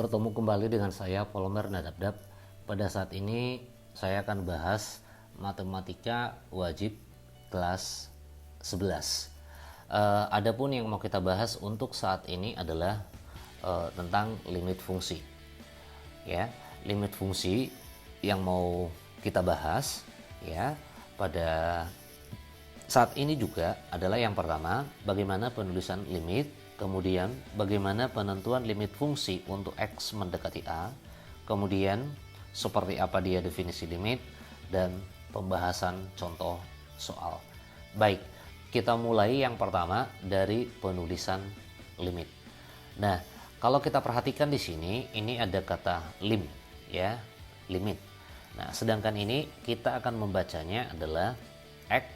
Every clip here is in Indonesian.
Bertemu kembali dengan saya Polomer Nadabdab. Pada saat ini saya akan bahas matematika wajib kelas 11. Adapun yang mau kita bahas untuk saat ini adalah tentang limit fungsi. Ya, limit fungsi yang mau kita bahas ya pada saat ini juga adalah yang pertama, bagaimana penulisan limit, kemudian bagaimana penentuan limit fungsi untuk X mendekati A, kemudian seperti apa dia definisi limit, dan pembahasan contoh soal. Baik, kita mulai yang pertama dari penulisan limit. Nah, kalau kita perhatikan di sini, ini ada kata lim, ya, limit. Nah, sedangkan ini kita akan membacanya adalah X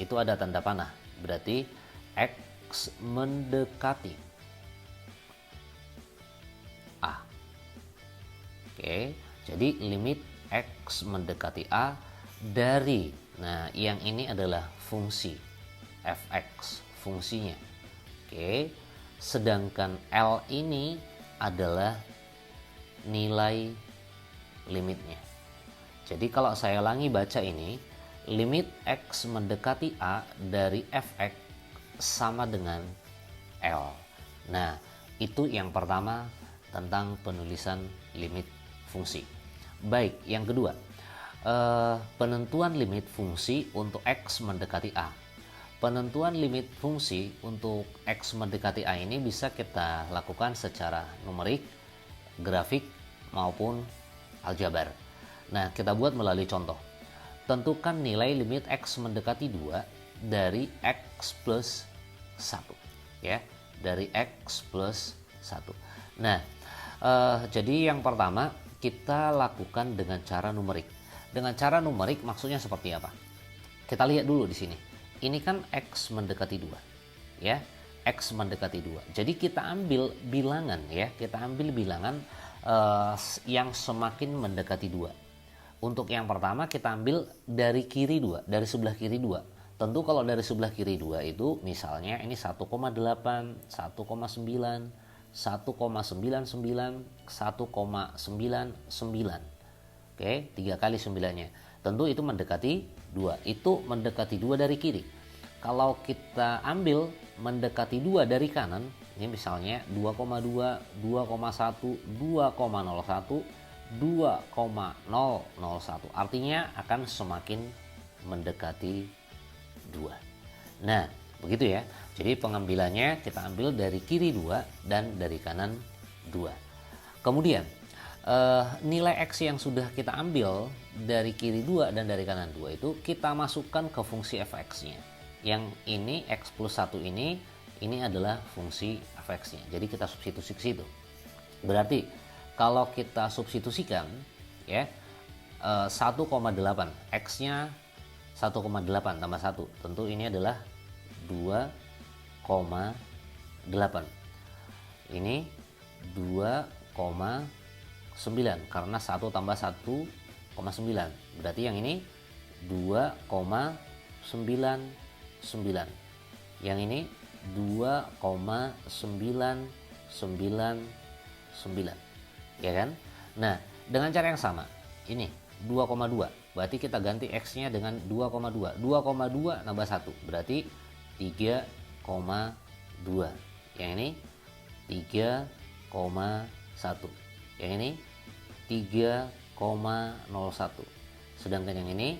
itu ada tanda panah, berarti X mendekati A. Oke, jadi limit X mendekati A dari, nah yang ini adalah fungsi fx, fungsinya. Oke, sedangkan L ini adalah nilai limitnya. Jadi kalau saya ulangi baca ini, limit X mendekati A dari fx sama dengan L. Nah, itu yang pertama tentang penulisan limit fungsi. Baik, yang kedua, penentuan limit fungsi untuk X mendekati A. Penentuan limit fungsi untuk X mendekati A ini bisa kita lakukan secara numerik, grafik, maupun aljabar. Nah, kita buat melalui contoh. Tentukan nilai limit X mendekati 2 dari X plus 1. Ya, dari X plus 1. Nah, jadi yang pertama kita lakukan dengan cara numerik. Dengan cara numerik maksudnya seperti apa? Kita lihat dulu di sini. Ini kan X mendekati 2. Ya, X mendekati 2. Jadi kita ambil bilangan ya, kita ambil bilangan yang semakin mendekati 2. Untuk yang pertama kita ambil dari kiri 2, dari sebelah kiri 2. Tentu kalau dari sebelah kiri 2 itu misalnya ini 1,8, 1,9, 1,99, 1,99. Oke, 3 kali 9-nya. Tentu itu mendekati 2. Itu mendekati 2 dari kiri. Kalau kita ambil mendekati 2 dari kanan, ini misalnya 2,2, 2,1, 2,01, 2,001, artinya akan semakin mendekati 2. Nah, begitu ya. Jadi pengambilannya kita ambil dari kiri 2 dan dari kanan 2. Kemudian nilai X yang sudah kita ambil dari kiri 2 dan dari kanan 2 itu kita masukkan ke fungsi fx-nya. Yang ini X plus 1 ini adalah fungsi fx-nya. Jadi kita substitusi ke situ. Berarti kalau kita substitusikan ya 1,8, X-nya 1,8 tambah 1, tentu ini adalah 2,8. Ini 2,9 karena 1 tambah 1,9. Berarti yang ini 2,99. Yang ini 2,999. Ya kan? Nah, dengan cara yang sama, ini 2,2. Berarti kita ganti X-nya dengan 2,2. 2,2 nambah 1, berarti 3,2. Yang ini 3,1. Yang ini 3,01. Sedangkan yang ini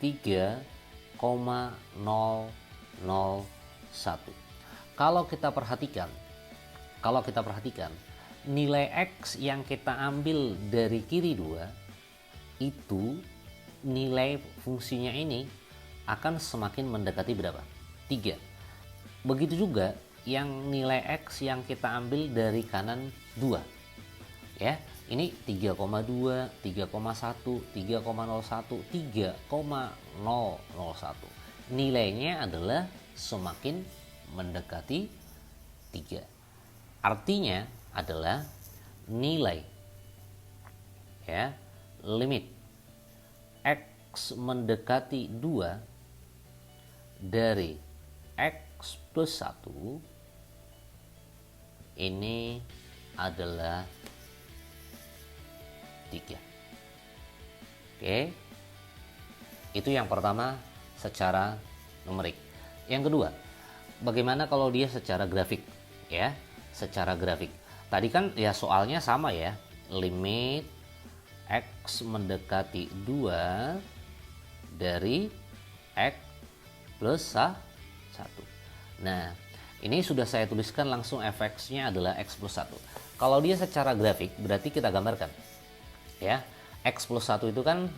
3,001. Kalau kita perhatikan, nilai X yang kita ambil dari kiri 2 itu nilai fungsinya ini akan semakin mendekati berapa? 3. Begitu juga yang nilai X yang kita ambil dari kanan 2. Ya, ini 3,2, 3,1, 3,01, 3,001. Nilainya adalah semakin mendekati 3. Artinya adalah nilai ya limit X mendekati 2 dari X plus 1 ini adalah 3. Oke. Itu yang pertama secara numerik. Yang kedua, bagaimana kalau dia secara grafik ya? Secara grafik. Tadi kan ya soalnya sama ya. Limit X mendekati 2 dari X plus 1. Nah, ini sudah saya tuliskan langsung fx-nya adalah X plus 1. Kalau dia secara grafik berarti kita gambarkan ya. X plus 1 itu kan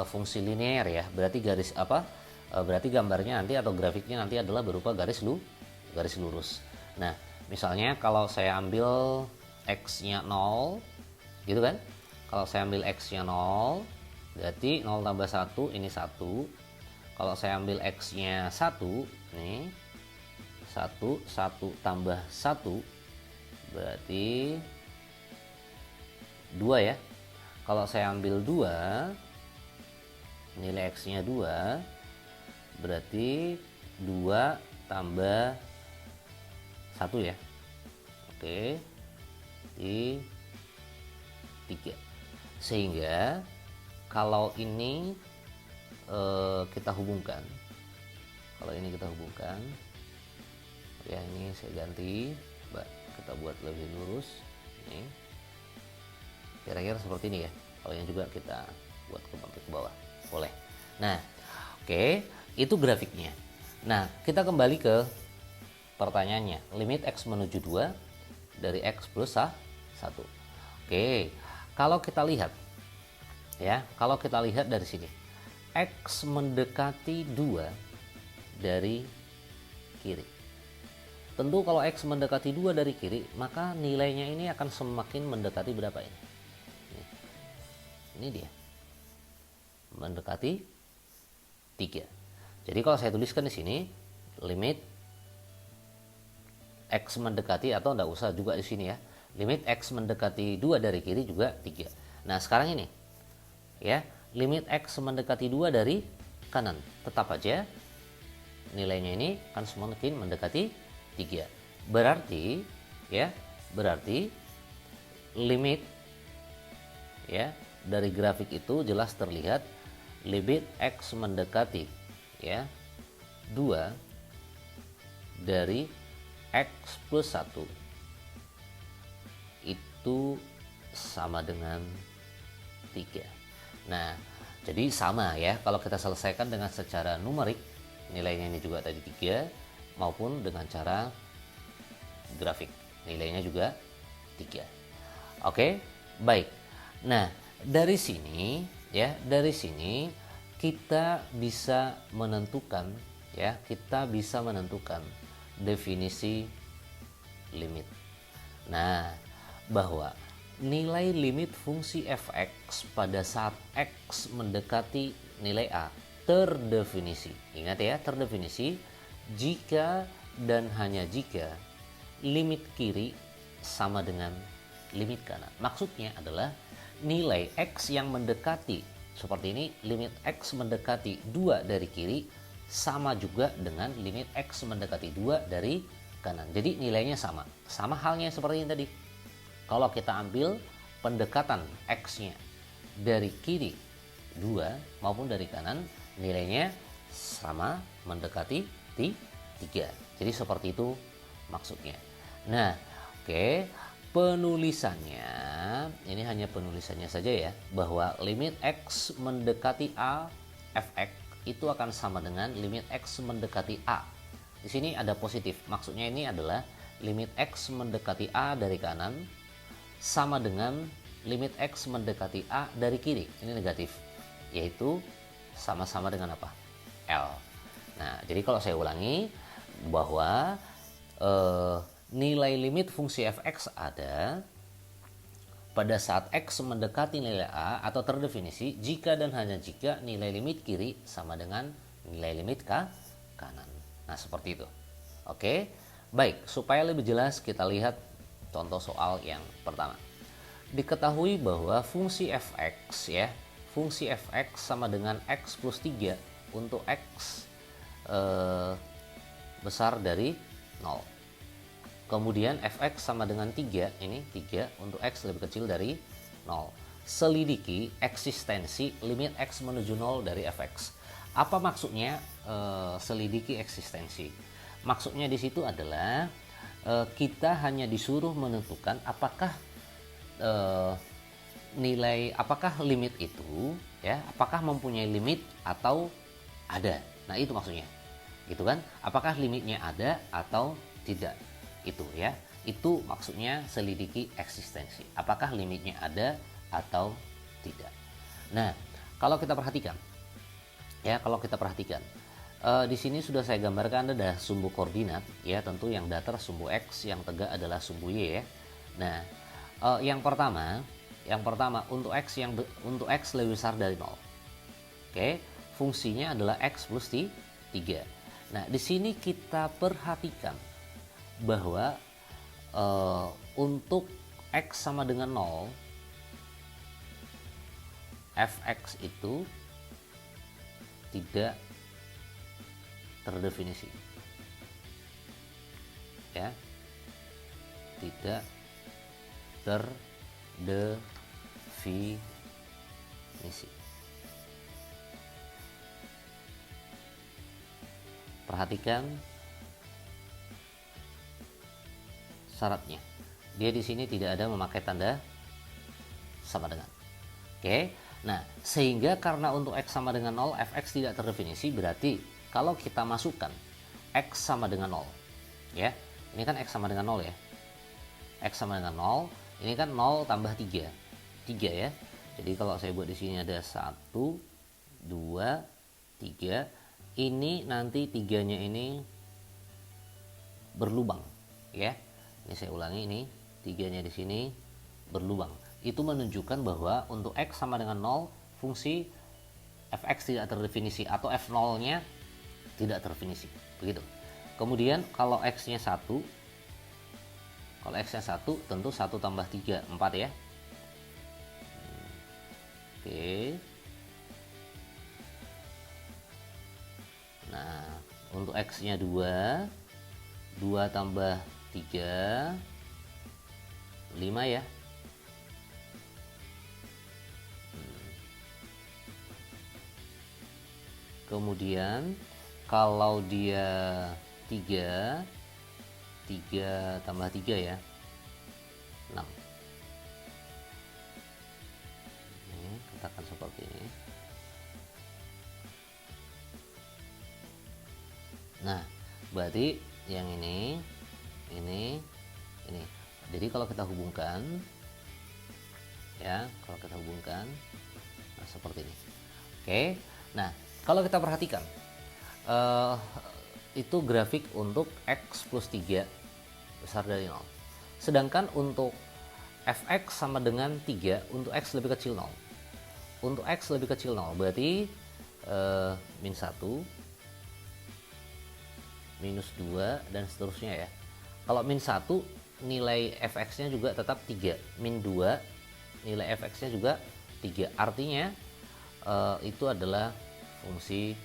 fungsi linear ya, berarti garis apa? Berarti gambarnya nanti atau grafiknya nanti adalah berupa garis lurus. Nah, misalnya kalau saya ambil X-nya 0 gitu kan. Kalau saya ambil X-nya 0, berarti 0 tambah 1 ini 1. Kalau saya ambil X-nya 1, nih 1 tambah 1 berarti 2 ya. Kalau saya ambil 2, nilai X-nya 2, berarti 2 tambah 1 ya. Oke. Di 3. Sehingga kalau ini kita hubungkan. Kalau ini kita hubungkan. Ya, ini saya ganti. Coba kita buat lebih lurus. Ini. Kira-kira seperti ini ya. Kalau yang juga kita buat ke bawah. Boleh. Nah, oke, itu grafiknya. Nah, kita kembali ke pertanyaannya. Limit X menuju 2 dari X plus 1. Oke, kalau kita lihat ya, kalau kita lihat dari sini. X mendekati 2 dari kiri. Tentu kalau X mendekati 2 dari kiri, maka nilainya ini akan semakin mendekati berapa ini? Ini dia. Mendekati 3. Jadi kalau saya tuliskan di sini limit X mendekati, atau enggak usah juga di sini ya. Limit X mendekati 2 dari kiri juga 3. Nah, sekarang ini ya, limit X mendekati 2 dari kanan. Tetap aja nilainya ini akan semakin mendekati 3. Berarti ya, berarti limit ya dari grafik itu jelas terlihat limit X mendekati ya 2 dari X plus 1 itu sama dengan 3. Nah, jadi sama ya, kalau kita selesaikan dengan secara numerik, nilainya ini juga tadi 3, maupun dengan cara grafik, nilainya juga 3. Oke, baik. Nah, dari sini ya, dari sini kita bisa menentukan ya, kita bisa menentukan definisi limit. Nah, bahwa nilai limit fungsi fx pada saat x mendekati nilai a terdefinisi. Ingat ya, terdefinisi jika dan hanya jika limit kiri sama dengan limit kanan. Maksudnya adalah nilai x yang mendekati seperti ini, limit x mendekati 2 dari kiri sama juga dengan limit x mendekati 2 dari kanan. Jadi nilainya sama. Sama halnya seperti ini tadi. Kalau kita ambil pendekatan x-nya dari kiri 2 maupun dari kanan, nilainya sama mendekati 3. Jadi seperti itu maksudnya. Nah, oke, penulisannya ini hanya penulisannya saja ya, bahwa limit x mendekati a fx itu akan sama dengan limit x mendekati a. Di sini ada positif, maksudnya ini adalah limit x mendekati a dari kanan sama dengan limit x mendekati a dari kiri. Ini negatif, yaitu sama-sama dengan apa? L. Nah, jadi kalau saya ulangi bahwa nilai limit fungsi fx ada pada saat x mendekati nilai a atau terdefinisi jika dan hanya jika nilai limit kiri sama dengan nilai limit kanan. Nah, seperti itu. Oke, baik, supaya lebih jelas kita lihat contoh soal yang pertama. Diketahui bahwa fungsi fx ya, fungsi fx sama dengan x plus 3 untuk x besar dari 0. Kemudian fx sama dengan 3, ini 3 untuk x lebih kecil dari 0. selidiki eksistensi limit X menuju 0 dari fx. Apa maksudnya selidiki eksistensi? Maksudnya di situ adalah kita hanya disuruh menentukan apakah apakah limit itu ya, apakah mempunyai limit atau ada. Nah, itu maksudnya. Gitu kan? Apakah limitnya ada atau tidak. Itu ya. Itu maksudnya selidiki eksistensi. Apakah limitnya ada atau tidak. Nah, kalau kita perhatikan di sini sudah saya gambarkan ada sumbu koordinat ya, tentu yang datar sumbu X, yang tegak adalah sumbu Y ya. Nah, yang pertama untuk X lebih besar dari 0. Oke, fungsinya adalah X plus 3. Nah, di sini kita perhatikan bahwa untuk X sama dengan 0, fx itu tidak terdefinisi ya, tidak terdefinisi. Perhatikan syaratnya, dia di sini tidak ada memakai tanda sama dengan. Oke, nah sehingga karena untuk X sama dengan 0 fx tidak terdefinisi, berarti kalau kita masukkan X sama dengan 0 ya, ini kan X sama dengan 0 ya, X sama dengan 0, ini kan 0 tambah 3 ya. Jadi kalau saya buat di sini ada 1 2 3, ini nanti 3-nya ini berlubang ya. Ini saya ulangi, ini 3-nya di sini berlubang. Itu menunjukkan bahwa untuk X sama dengan 0 fungsi fx tidak terdefinisi atau f0-nya tidak terdefinisi. Begitu. Kemudian kalau X-nya 1, tentu 1 tambah 3 4 ya. Oke. Nah, untuk X-nya 2 tambah 3 5 ya. Kemudian kalau dia 3 tambah 3 ya 6. Ini katakan seperti ini. Nah, berarti yang ini. Jadi kalau kita hubungkan ya, nah, seperti ini. Oke. Nah, kalau kita perhatikan itu grafik untuk X plus 3 besar dari 0. Sedangkan untuk fx sama dengan 3 untuk X lebih kecil 0. Untuk X lebih kecil 0 berarti min 1, minus 2 dan seterusnya ya. Kalau min 1 nilai fx-nya juga tetap 3, min 2 nilai fx-nya juga 3. Artinya itu adalah fungsi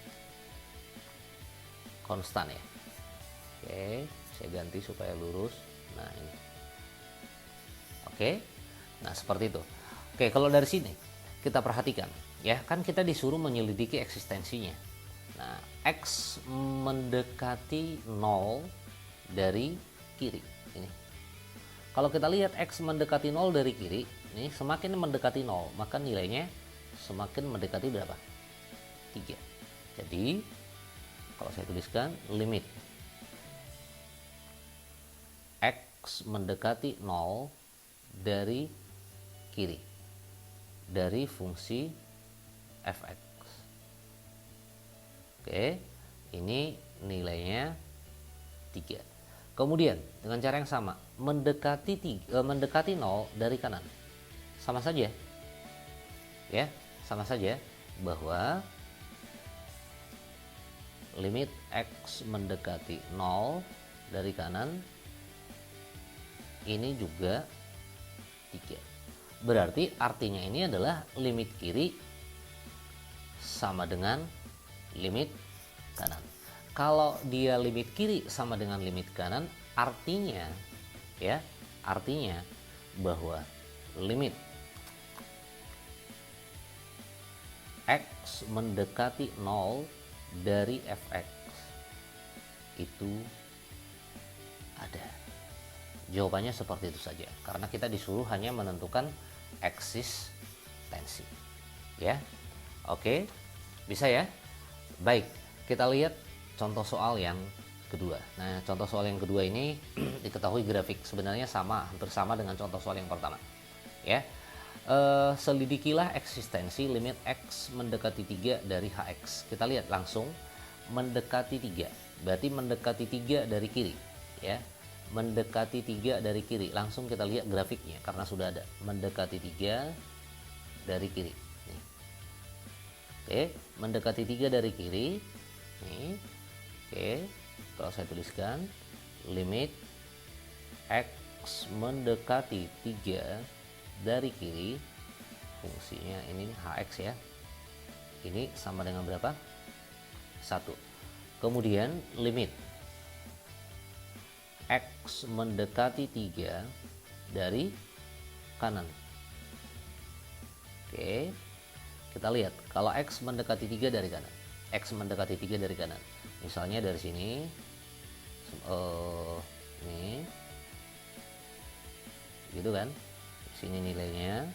konstan ya. Oke, saya ganti supaya lurus. Nah, ini. Oke. Nah, seperti itu. Oke, kalau dari sini kita perhatikan ya, kan kita disuruh menyelidiki eksistensinya. Nah, X mendekati 0 dari kiri ini. Kalau kita lihat X mendekati 0 dari kiri, ini semakin mendekati 0, maka nilainya semakin mendekati berapa? 3. Jadi kalau saya tuliskan limit X mendekati 0 dari kiri dari fungsi fx. Oke, ini nilainya 3. Kemudian dengan cara yang sama mendekati 0 dari kanan. Sama saja. Ya, sama saja bahwa limit X mendekati 0 dari kanan ini juga 3. Berarti artinya ini adalah limit kiri sama dengan limit kanan. Kalau dia limit kiri sama dengan limit kanan, artinya bahwa limit X mendekati 0 dari fx itu ada? Jawabannya seperti itu saja, karena kita disuruh hanya menentukan eksistensi. Ya, oke, bisa ya? Baik, kita lihat contoh soal yang kedua. Nah, contoh soal yang kedua ini diketahui grafik sebenarnya hampir sama dengan contoh soal yang pertama. Ya, selidikilah eksistensi limit x mendekati 3 dari hx. Kita lihat langsung mendekati 3, berarti mendekati 3 dari kiri. Ya, mendekati 3 dari kiri. Langsung kita lihat grafiknya karena sudah ada mendekati 3 dari kiri. Nih. Oke, mendekati 3 dari kiri. Nih. Oke, kalau saya tuliskan limit x mendekati 3 dari kiri, fungsinya ini hx ya. Ini sama dengan berapa? 1. Kemudian limit x mendekati 3 dari kanan. Oke, kita lihat kalau x mendekati 3 dari kanan. X mendekati 3 dari kanan. Misalnya dari sini ini gitu kan. Sini nilainya.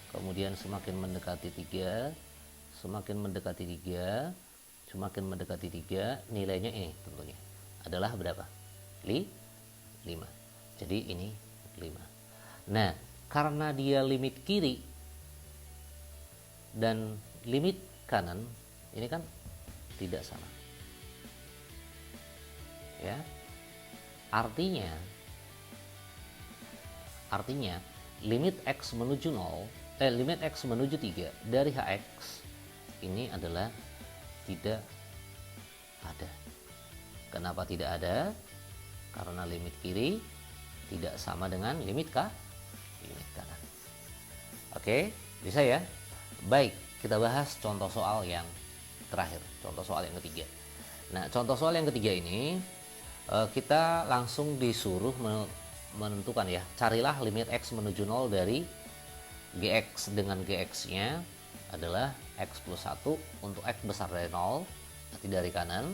Kemudian semakin mendekati 3, semakin mendekati 3, semakin mendekati 3, nilainya ini tentunya adalah berapa? 5. Jadi ini 5. Nah, karena dia limit kiri dan limit kanan, ini kan tidak sama. Ya. Artinya limit x menuju 0, limit x menuju 3 dari hx ini adalah tidak ada. Kenapa tidak ada? Karena limit kiri tidak sama dengan limit kanan. Oke, bisa ya? Baik, kita bahas contoh soal yang terakhir, contoh soal yang ketiga. Nah, contoh soal yang ketiga ini kita langsung disuruh menentukan ya, carilah limit x menuju 0 dari gx dengan gx-nya adalah x plus 1 untuk x besar dari 0, berarti dari kanan.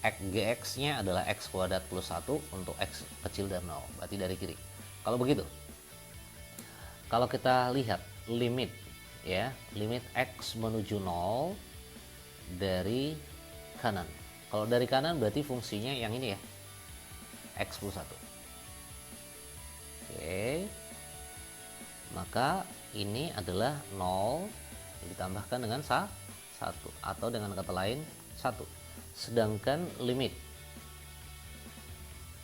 Gx-nya adalah x kuadrat plus 1 untuk x kecil dari 0, berarti dari kiri. Kalau begitu, kalau kita lihat limit ya, limit x menuju 0 dari kanan. Kalau dari kanan berarti fungsinya yang ini ya, x plus 1. Oke, maka ini adalah 0 ditambahkan dengan 1 atau dengan kata lain 1. Sedangkan limit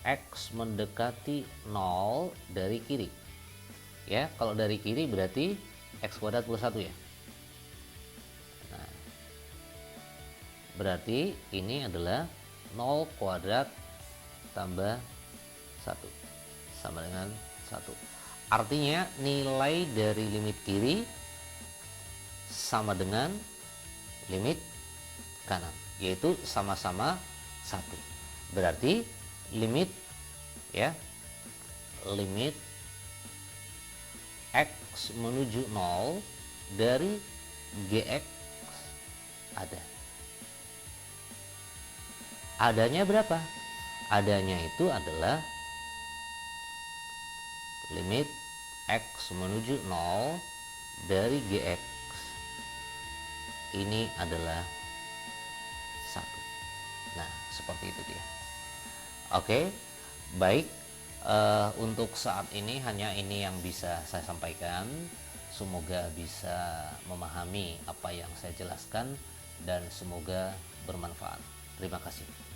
x mendekati 0 dari kiri ya, kalau dari kiri berarti x kuadrat plus 1 ya. Nah, berarti ini adalah 0 kuadrat tambah 1 sama dengan 1. Artinya nilai dari limit kiri sama dengan limit kanan, yaitu sama-sama 1. Berarti limit ya, limit x menuju 0 dari gx ada. Adanya berapa? Adanya itu adalah limit x menuju 0 dari gx ini adalah 1. Nah, seperti itu dia. Oke, baik. Untuk saat ini hanya ini yang bisa saya sampaikan. Semoga bisa memahami apa yang saya jelaskan dan semoga bermanfaat. Terima kasih.